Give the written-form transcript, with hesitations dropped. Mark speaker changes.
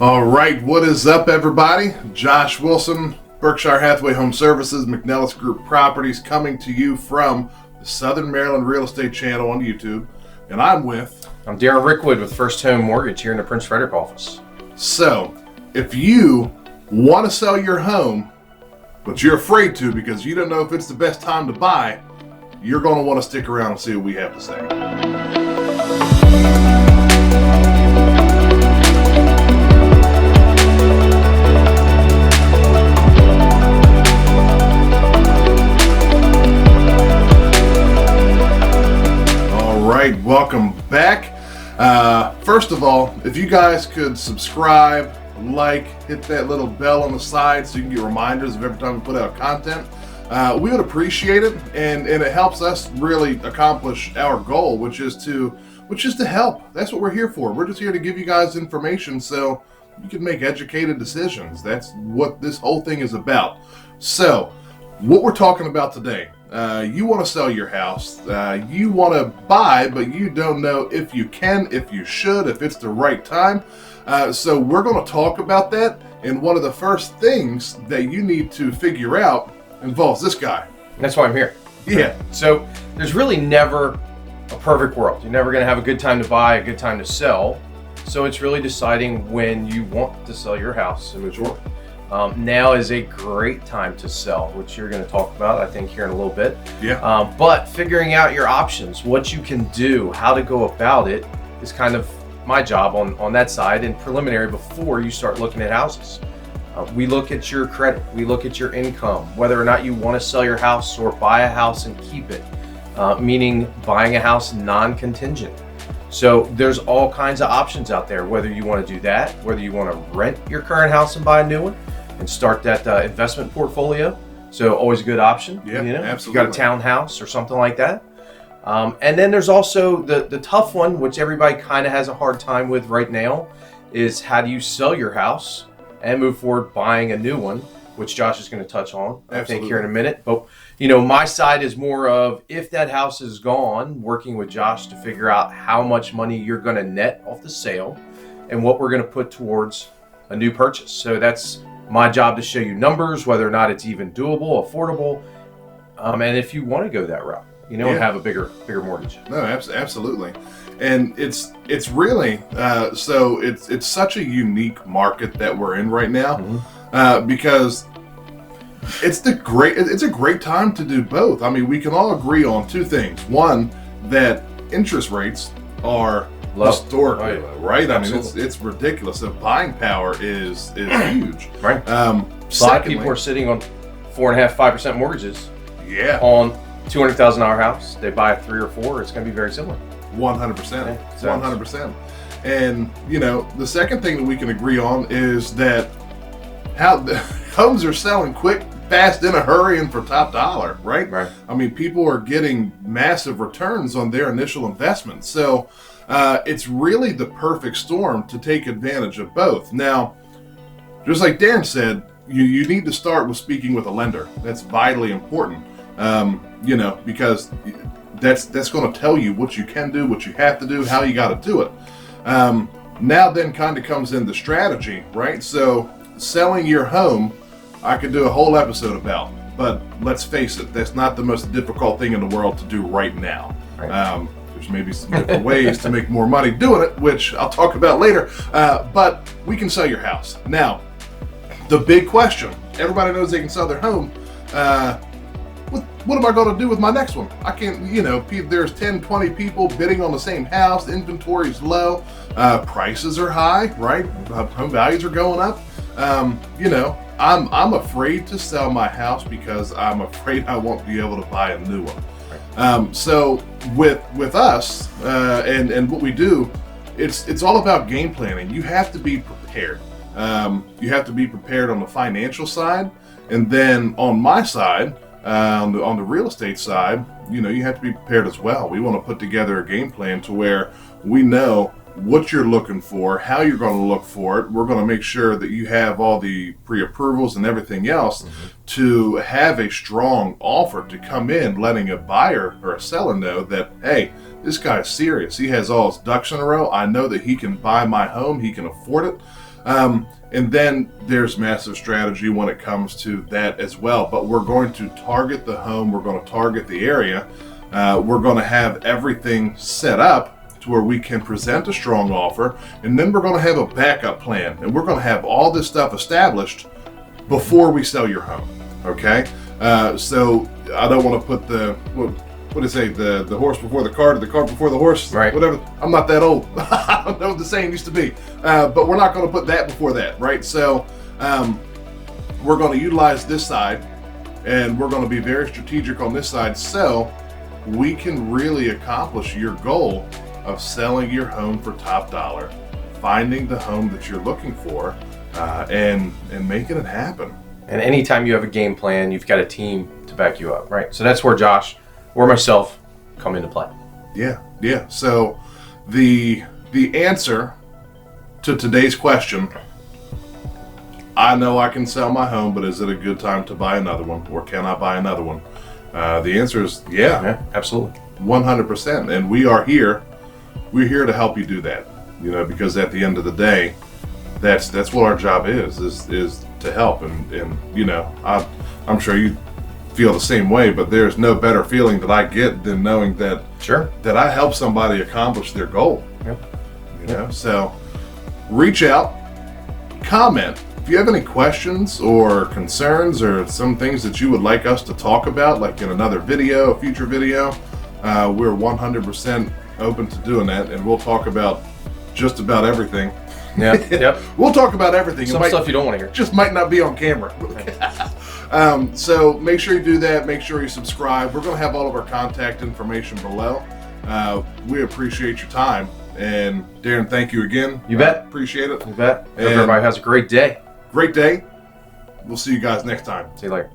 Speaker 1: All right, what is up, everybody? Josh Wilson, Berkshire Hathaway Home Services, McNellis Group Properties, coming to you from the Southern Maryland Real Estate Channel on YouTube. And I'm
Speaker 2: Darren Rickwood with First Home Mortgage here in the Prince Frederick office.
Speaker 1: So, if you want to sell your home, but you're afraid to because you don't know if it's the best time to buy, you're going to want to stick around and see what we have to say. Right, welcome back. First of all, if you guys could subscribe, like, hit that little bell on the side so you can get reminders of every time we put out content, we would appreciate it, and it helps us really accomplish our goal, which is to help. That's what we're here for. We're just here to give you guys information so you can make educated decisions. That's what this whole thing is about. So, what we're talking about today. You want to sell your house, you want to buy, but you don't know if you can, if you should, if it's the right time. So we're going to talk about that. And one of the first things that you need to figure out involves this guy.
Speaker 2: And that's why I'm here.
Speaker 1: Yeah.
Speaker 2: So there's really never a perfect world. You're never going to have a good time to buy, a good time to sell. So it's really deciding when you want to sell your house and move forward. Now is a great time to sell, which you're going to talk about, I think, here in a little bit.
Speaker 1: Yeah.
Speaker 2: But figuring out your options, what you can do, how to go about it is kind of my job on that side and preliminary before you start looking at houses. We look at your credit, we look at your income, whether or not you want to sell your house or buy a house and keep it, meaning buying a house non-contingent. So there's all kinds of options out there, whether you want to do that, whether you want to rent your current house and buy a new one and start that investment portfolio. So always a good option.
Speaker 1: Yeah,
Speaker 2: absolutely.
Speaker 1: If
Speaker 2: you got a townhouse or something like that. And then there's also the tough one, which everybody kind of has a hard time with right now, is how do you sell your house and move forward buying a new one, which Josh is going to touch on, I think, here in a minute. But, my side is more of if that house is gone, working with Josh to figure out how much money you're going to net off the sale and what we're going to put towards a new purchase. So that's my job to show you numbers, whether or not it's even doable, affordable, and if you want to go that route, and have a bigger mortgage.
Speaker 1: No, absolutely. And it's really so it's such a unique market that we're in right now, because it's a great time to do both. I mean, we can all agree on two things. One, that interest rates are historically low, right?
Speaker 2: Absolutely.
Speaker 1: I mean, it's ridiculous. The buying power is huge.
Speaker 2: Right. A lot of people are sitting on 4.5-5% mortgages.
Speaker 1: Yeah.
Speaker 2: On $200,000 house, they buy a 3 or 4. It's going to be very similar.
Speaker 1: 100%. 100%. And the second thing that we can agree on is that how the homes are selling quick, fast, in a hurry, and for top dollar. Right.
Speaker 2: Right.
Speaker 1: I mean, people are getting massive returns on their initial investment. So. It's really the perfect storm to take advantage of both. Now, just like Dan said, you need to start with speaking with a lender. That's vitally important, because that's going to tell you what you can do, what you have to do, how you got to do it. Now then kind of comes in the strategy, right? So selling your home, I could do a whole episode about, but let's face it, that's not the most difficult thing in the world to do right now.
Speaker 2: Right.
Speaker 1: There's maybe some different ways to make more money doing it, which I'll talk about later. But we can sell your house. Now, the big question, everybody knows they can sell their home. What am I going to do with my next one? I can't, there's 10, 20 people bidding on the same house. The inventory's low. Prices are high, right? Home values are going up. I'm afraid to sell my house because I'm afraid I won't be able to buy a new one. So with us and what we do, it's all about game planning. You have to be prepared. You have to be prepared on the financial side, and then on my side, on the real estate side, you have to be prepared as well. We want to put together a game plan to where we know what you're looking for, how you're going to look for it. We're going to make sure that you have all the pre-approvals and everything else to have a strong offer to come in, letting a buyer or a seller know that, hey, this guy's serious. He has all his ducks in a row. I know that he can buy my home. He can afford it. And then there's massive strategy when it comes to that as well. But we're going to target the home. We're going to target the area. We're going to have everything set up to where we can present a strong offer. And then we're going to have a backup plan. And we're going to have all this stuff established before we sell your home. Okay? So I don't want to put what do you say, the horse before the cart, or the cart before the horse,
Speaker 2: right?
Speaker 1: Whatever. I'm not that old. I don't know what the saying used to be. But we're not going to put that before that, right? So we're going to utilize this side, and we're going to be very strategic on this side, so we can really accomplish your goal of selling your home for top dollar, finding the home that you're looking for, and making it happen.
Speaker 2: And anytime you have a game plan, you've got a team to back you up, right? So that's where Josh or myself come into play.
Speaker 1: Yeah. So the answer to today's question, I know I can sell my home, but is it a good time to buy another one, or can I buy another one? The answer is yeah,
Speaker 2: absolutely,
Speaker 1: 100%. And we are here. We're here to help you do that. Because at the end of the day, that's what our job is to help. And I'm sure you feel the same way, but there's no better feeling that I get than knowing that that I help somebody accomplish their goal. So reach out, comment if you have any questions or concerns or some things that you would like us to talk about, like in another video, a future video. We're 100% open to doing that, and we'll talk about just about everything. We'll talk about everything.
Speaker 2: Some stuff you don't want to hear
Speaker 1: just might not be on camera. So make sure you do that. Make sure you subscribe. We're going to have all of our contact information below. We appreciate your time. And Darren, thank you again.
Speaker 2: You bet.
Speaker 1: Appreciate it.
Speaker 2: You bet. Everybody has a great day.
Speaker 1: Great day. We'll see you guys next time.
Speaker 2: See you later.